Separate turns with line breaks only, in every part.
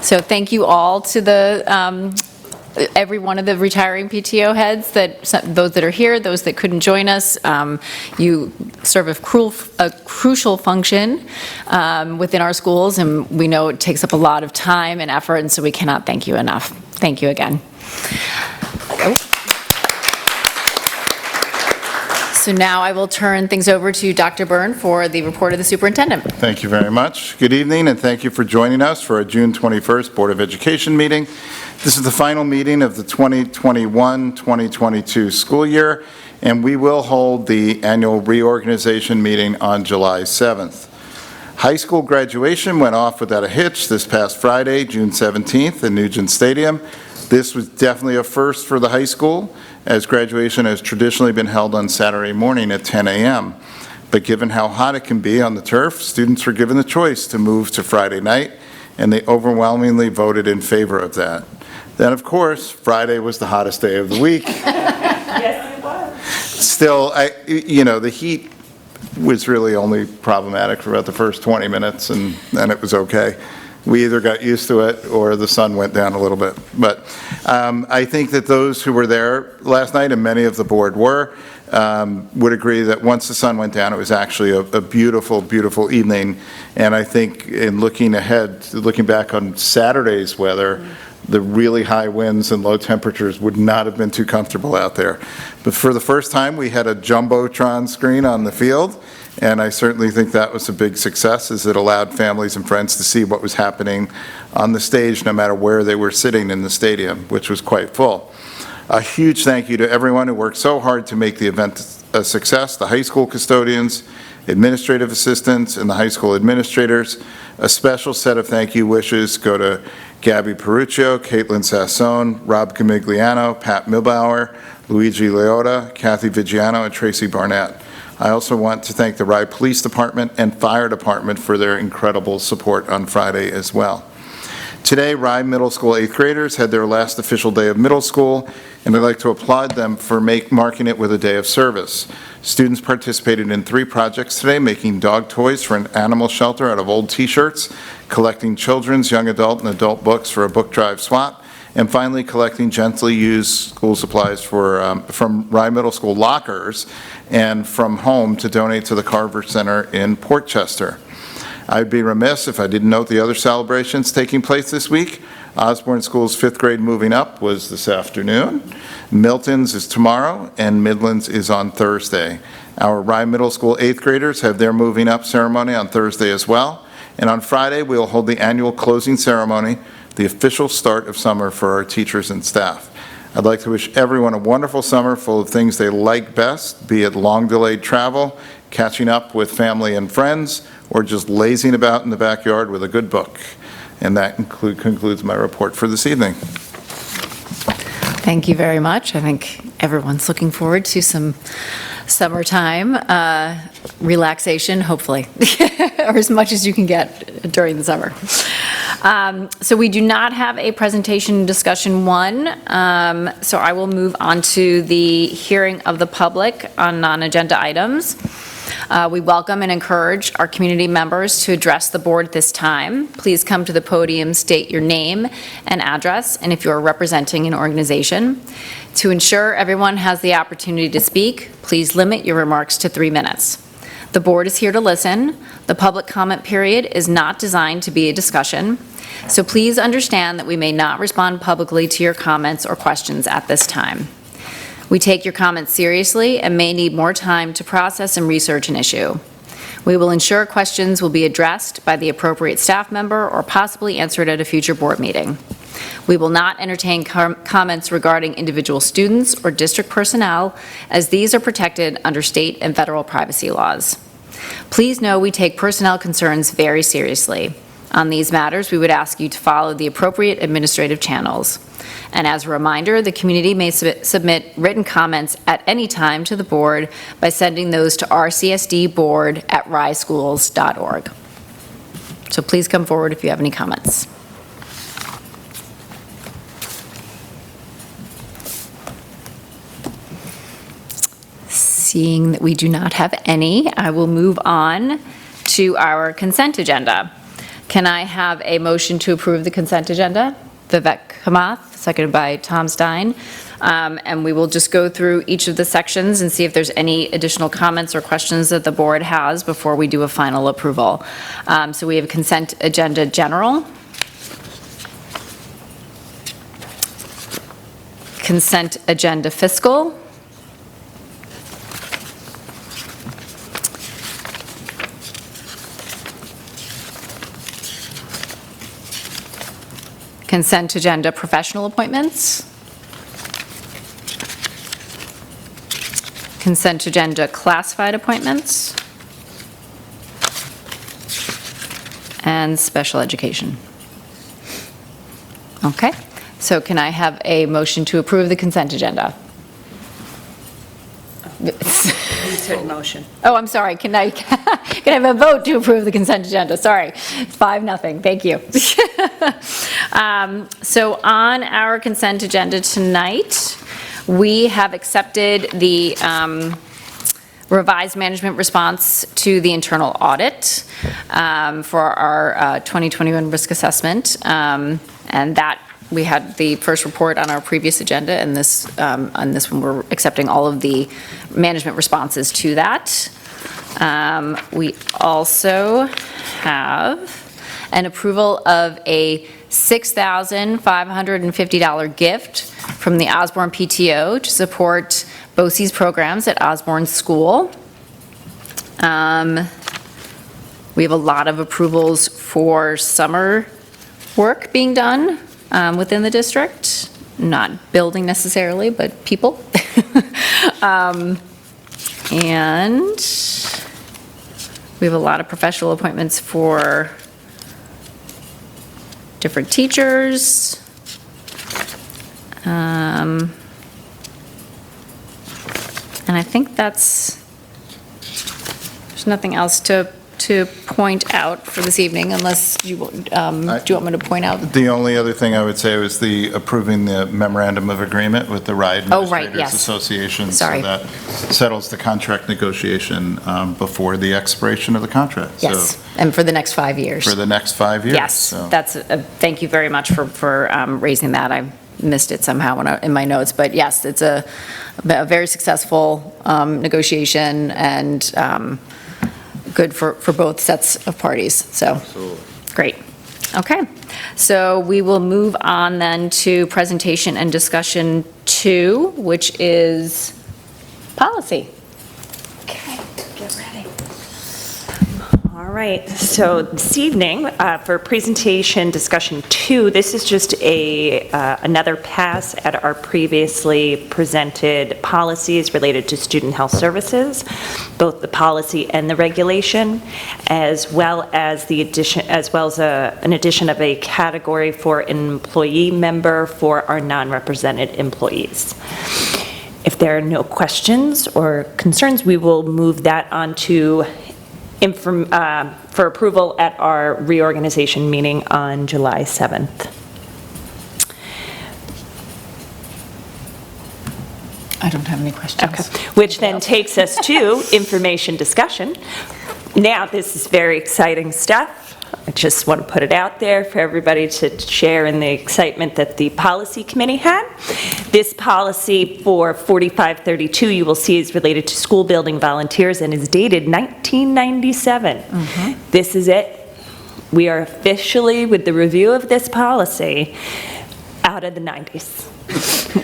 So thank you all to the every one of the retiring PTO heads, those that are here, those that couldn't join us. You serve a crucial function within our schools, and we know it takes up a lot of time and effort, and so we cannot thank you enough. Thank you again. So now I will turn things over to Dr. Byrne for the report of the superintendent.
Thank you very much. Good evening, and thank you for joining us for our June 21st Board of Education meeting. This is the final meeting of the 2021-2022 school year, and we will hold the annual reorganization meeting on July 7th. High school graduation went off without a hitch this past Friday, June 17th, at Nugent Stadium. This was definitely a first for the high school, as graduation has traditionally been held on Saturday morning at 10 a.m. But given how hot it can be on the turf, students were given the choice to move to Friday night, and they overwhelmingly voted in favor of that. Then, of course, Friday was the hottest day of the week.
Yes, it was.
Still, the heat was really only problematic for about the first 20 minutes, and then it was okay. We either got used to it or the sun went down a little bit. But I think that those who were there last night, and many of the board were, would agree that once the sun went down, it was actually a beautiful, beautiful evening. And I think in looking ahead, looking back on Saturday's weather, the really high winds and low temperatures would not have been too comfortable out there. But for the first time, we had a Jumbotron screen on the field, and I certainly think that was a big success, as it allowed families and friends to see what was happening on the stage no matter where they were sitting in the stadium, which was quite full. A huge thank you to everyone who worked so hard to make the event a success, the high school custodians, administrative assistants, and the high school administrators. A special set of thank you wishes go to Gabby Peruccio, Caitlin Sassone, Rob Camigliano, Pat Milbauer, Luigi Leota, Kathy Vigiano, and Tracy Barnett. I also want to thank the Rye Police Department and Fire Department for their incredible support on Friday as well. Today, Rye Middle School 8th graders had their last official day of middle school, and I'd like to applaud them for marking it with a day of service. Students participated in 3 projects today, making dog toys for an animal shelter out of old t-shirts, collecting children's, young adult, and adult books for a book drive swap, and finally collecting gently used school supplies from Rye Middle School lockers and from home to donate to the Carver Center in Port Chester. I'd be remiss if I didn't note the other celebrations taking place this week. Osborne School's 5th grade moving up was this afternoon. Milton's is tomorrow, and Midland's is on Thursday. Our Rye Middle School 8th graders have their moving up ceremony on Thursday as well. And on Friday, we'll hold the annual closing ceremony, the official start of summer for our teachers and staff. I'd like to wish everyone a wonderful summer full of things they like best, be it long-delayed travel, catching up with family and friends, or just lazing about in the backyard with a good book. And that concludes my report for this evening.
Thank you very much. I think everyone's looking forward to some summertime relaxation, hopefully, or as much as you can get during the summer. So we do not have a presentation discussion 1, so I will move on to the hearing of the public on non-agenda items. We welcome and encourage our community members to address the board at this time. Please come to the podium, state your name and address, and if you are representing an organization. To ensure everyone has the opportunity to speak, please limit your remarks to 3 minutes. The board is here to listen. The public comment period is not designed to be a discussion, so please understand that we may not respond publicly to your comments or questions at this time. We take your comments seriously and may need more time to process and research an issue. We will ensure questions will be addressed by the appropriate staff member or possibly answered at a future board meeting. We will not entertain comments regarding individual students or district personnel, as these are protected under state and federal privacy laws. Please know we take personnel concerns very seriously. On these matters, we would ask you to follow the appropriate administrative channels. And as a reminder, the community may submit written comments at any time to the board by sending those to rcsdboard@ryeschools.org. So please come forward if you have any comments. Seeing that we do not have any, I will move on to our consent agenda. Can I have a motion to approve the consent agenda? Vivek Kamath, seconded by Tom Stein. And we will just go through each of the sections and see if there's any additional comments or questions that the board has before we do a final approval. So we have consent agenda general. Consent agenda fiscal. Consent agenda professional appointments. Consent agenda classified appointments. And special education. Okay, so can I have a motion to approve the consent agenda?
Motion.
Oh, I'm sorry, can I have a vote to approve the consent agenda? Sorry, it's 5-0, thank you. So on our consent agenda tonight, we have accepted the revised management response to the internal audit for our 2021 risk assessment, and that we had the first report on our previous agenda, and on this one, we're accepting all of the management responses to that. We also have an approval of a $6,550 gift from the Osborne PTO to support BOCES programs at Osborne School. We have a lot of approvals for summer work being done within the district, not building necessarily, but people. And we have a lot of professional appointments for different teachers. And I think there's nothing else to point out for this evening, unless do you want me to point out?
The only other thing I would say was approving the memorandum of agreement with the Ride
Oh, right,
Administrators
yes.
Association.
Sorry.
So that settles the contract negotiation before the expiration of the contract.
Yes,
So
and for the next 5 years.
for the next 5 years.
Yes,
so.
thank you very much for raising that. I missed it somehow in my notes, but yes, it's a very successful negotiation and good for both sets of parties, so.
Absolutely.
Great. Okay, so we will move on then to presentation and discussion 2, which is policy.
Okay, get ready. All right, so this evening, for presentation discussion 2, this is just another pass at our previously presented policies related to student health services, both the policy and the regulation, as well as an addition of a category for an employee member for our non-represented employees. If there are no questions or concerns, we will move that on to for approval at our reorganization meeting on July 7th.
I don't have any questions.
Okay, which then takes us to information discussion. Now, this is very exciting stuff. I just want to put it out there for everybody to share in the excitement that the policy committee had. This policy for 4532, you will see, is related to school building volunteers and is dated 1997. This is it. We are officially, with the review of this policy, out of the 90s.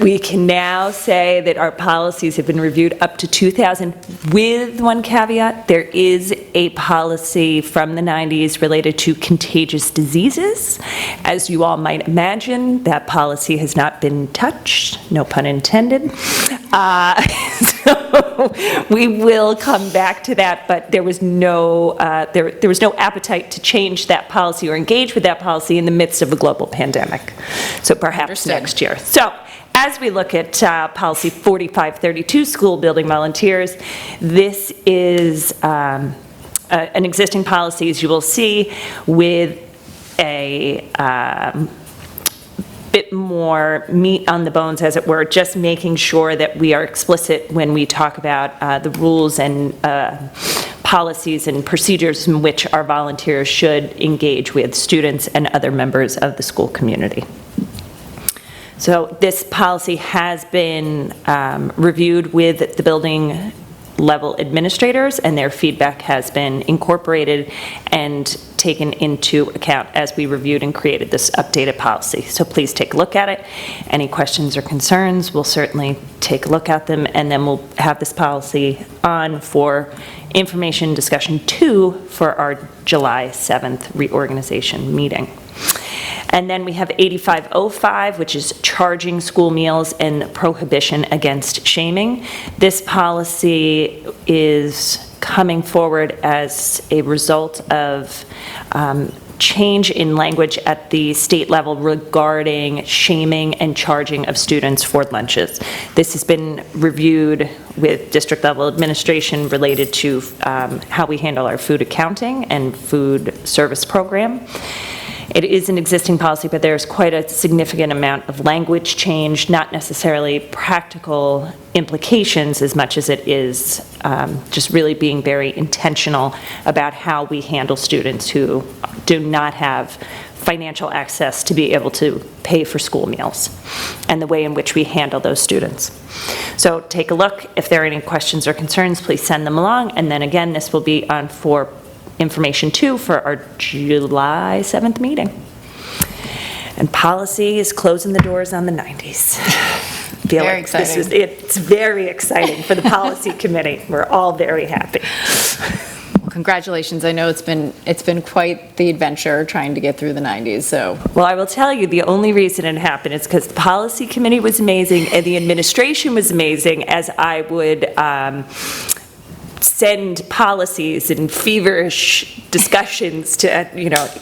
We can now say that our policies have been reviewed up to 2000, with one caveat: there is a policy from the 90s related to contagious diseases. As you all might imagine, that policy has not been touched, no pun intended. So we will come back to that, but there was no there was no appetite to change that policy or engage with that policy in the midst of a global pandemic. So perhaps
Understood.
next year. So as we look at policy 4532, school building volunteers, this is an existing policy, as you will see, with a bit more meat on the bones, as it were, just making sure that we are explicit when we talk about the rules and policies and procedures in which our volunteers should engage with students and other members of the school community. So this policy has been reviewed with the building level administrators, and their feedback has been incorporated and taken into account as we reviewed and created this updated policy. So please take a look at it. Any questions or concerns, we'll certainly take a look at them, and then we'll have this policy on for information discussion 2 for our July 7th reorganization meeting. And then we have 8505, which is charging school meals and prohibition against shaming. This policy is coming forward as a result of change in language at the state level regarding shaming and charging of students for lunches. This has been reviewed with district level administration related to how we handle our food accounting and food service program. It is an existing policy, but there's quite a significant amount of language change, not necessarily practical implications as much as it is just really being very intentional about how we handle students who do not have financial access to be able to pay for school meals, and the way in which we handle those students. So take a look. If there are any questions or concerns, please send them along. And then again, this will be on for information 2 for our July 7th meeting. And policy is closing the doors on the 90s.
Very exciting.
It's very exciting for the policy committee. We're all very happy.
Well, congratulations. I know it's been quite the adventure trying to get through the 90s, so.
Well, I will tell you, the only reason it happened is because the policy committee was amazing and the administration was amazing, as I would send policies and feverish discussions to,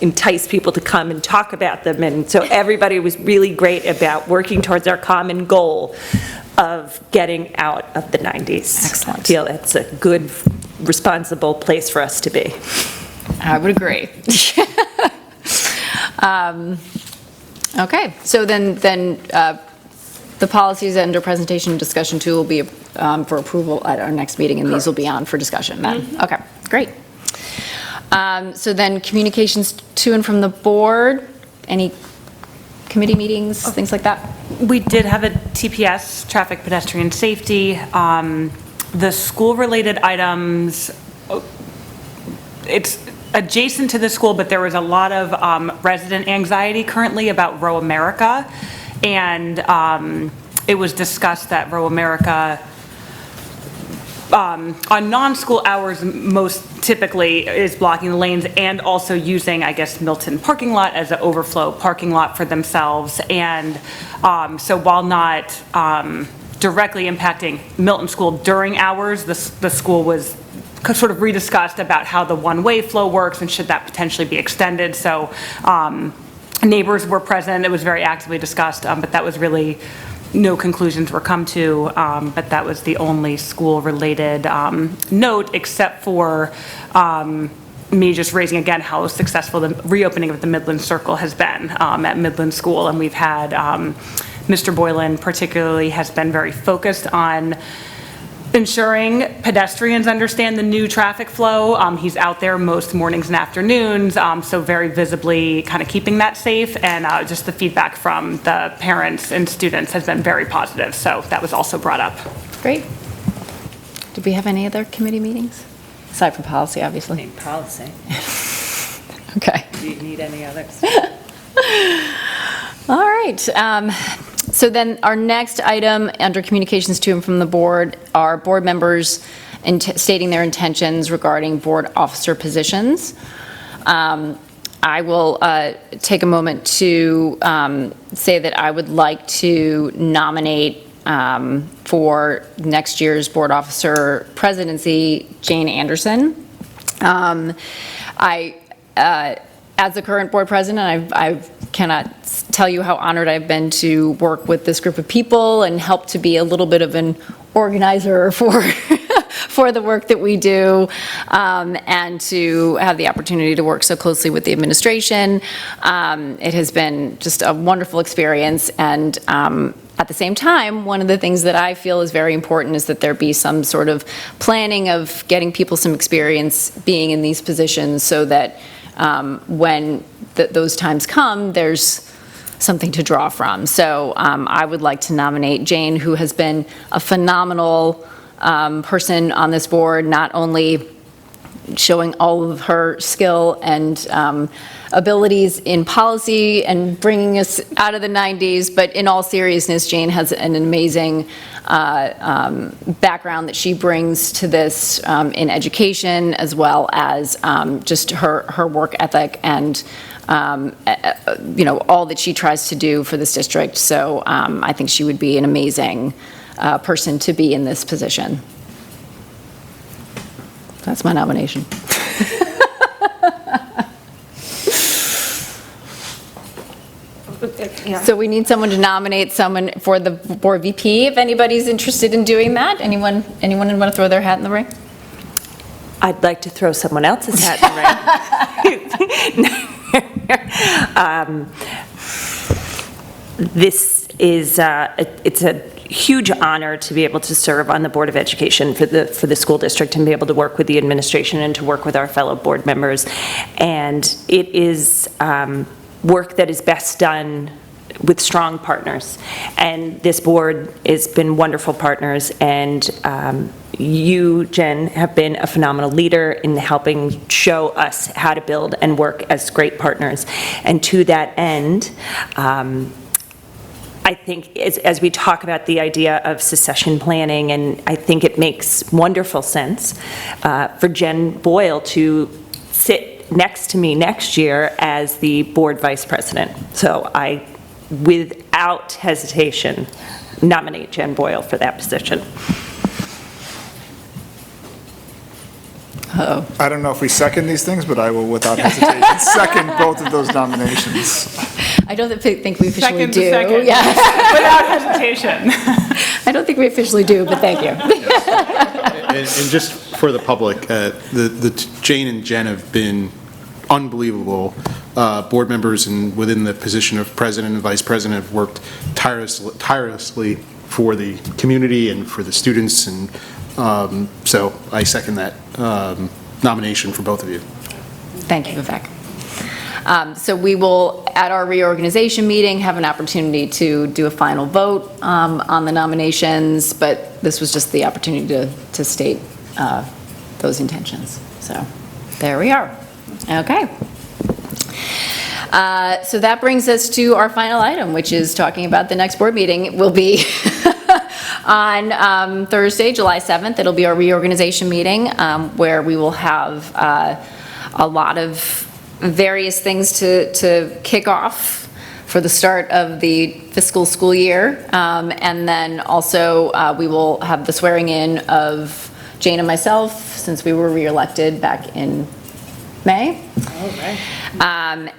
entice people to come and talk about them. And so everybody was really great about working towards our common goal of getting out of the 90s.
Excellent.
I feel it's a good, responsible place for us to be.
I would agree. Okay, so then the policies under presentation and discussion 2 will be for approval at our next meeting, and these will be on for discussion then. Okay, great. So then communications to and from the board, any committee meetings, things like that?
We did have a TPS, traffic pedestrian safety. The school-related items, it's adjacent to the school, but there was a lot of resident anxiety currently about Row America. And it was discussed that Row America, on non-school hours, most typically is blocking the lanes and also using, I guess, Milton parking lot as an overflow parking lot for themselves. And so while not directly impacting Milton School during hours, the school was sort of rediscussed about how the one-way flow works and should that potentially be extended. So neighbors were present. It was very actively discussed, but that was really, no conclusions were come to, but that was the only school-related note, except for me just raising again how successful the reopening of the Midland Circle has been at Midland School. And we've had, Mr. Boylan particularly has been very focused on ensuring pedestrians understand the new traffic flow. He's out there most mornings and afternoons, so very visibly kind of keeping that safe, and just the feedback from the parents and students has been very positive, so that was also brought up.
Great. Did we have any other committee meetings? Aside from policy, obviously.
Policy.
Okay.
Do you need any others?
All right. So then our next item under communications to and from the board are board members stating their intentions regarding board officer positions. I will take a moment to say that I would like to nominate for next year's board officer presidency, Jane Anderson. As the current board president, I cannot tell you how honored I've been to work with this group of people and help to be a little bit of an organizer for for the work that we do, and to have the opportunity to work so closely with the administration. It has been just a wonderful experience, and At the same time, one of the things that I feel is very important is that there be some sort of planning of getting people some experience being in these positions so that when those times come, there's something to draw from. So I would like to nominate Jane, who has been a phenomenal person on this board, not only showing all of her skill and abilities in policy and bringing us out of the 90s, but in all seriousness, Jane has an amazing background that she brings to this in education, as well as just her work ethic and all that she tries to do for this district. So I think she would be an amazing person to be in this position. That's my nomination. So we need someone to nominate someone for the board VP, if anybody's interested in doing that. Anyone want to throw their hat in the ring?
I'd like to throw someone else's hat in the ring. This is, it's a huge honor to be able to serve on the Board of Education for the school district and be able to work with the administration and to work with our fellow board members. And it is work that is best done with strong partners. And this board has been wonderful partners, and you, Jen, have been a phenomenal leader in helping show us how to build and work as great partners. And to that end, I think as we talk about the idea of succession planning, and I think it makes wonderful sense for Jen Boyle to sit next to me next year as the board vice president. So I, without hesitation, nominate Jen Boyle for that position.
Uh-oh.
I don't know if we second these things, but I will, without hesitation, second both of those nominations.
I don't think we officially
Second
do.
to second.
Yeah.
Without hesitation.
I don't think we officially do, but thank you.
And just for the public, Jane and Jen have been unbelievable board members, and within the position of president and vice president have worked tirelessly for the community and for the students, and so I second that nomination for both of you.
Thank you, Vivek. So we will, at our reorganization meeting, have an opportunity to do a final vote on the nominations, but this was just the opportunity to state those intentions. So there we are. Okay. So that brings us to our final item, which is talking about the next board meeting. It will be on Thursday, July 7th. It'll be our reorganization meeting where we will have a lot of various things to kick off for the start of the fiscal school year. And then also we will have the swearing in of Jane and myself, since we were re-elected back in May.
All right.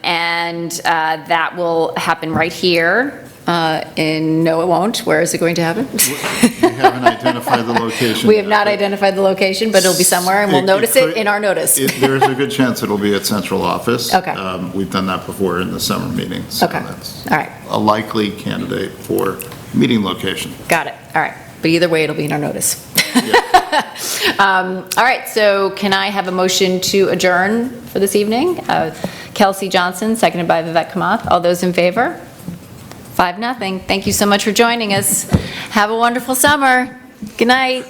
And that will happen right here. No, it won't. Where is it going to happen?
We haven't identified the location.
We have not identified the location, but it'll be somewhere, and we'll notice it in our notice.
There's a good chance it'll be at central office.
Okay.
We've done that before in the summer meetings. So
Okay.
that's
All right.
a likely candidate for meeting location.
Got it. All right. But either way, it'll be in our notice. All right. So can I have a motion to adjourn for this evening? Kelsey Johnson, seconded by Vivek Kamath. All those in favor? 5-0. Thank you so much for joining us. Have a wonderful summer. Good night.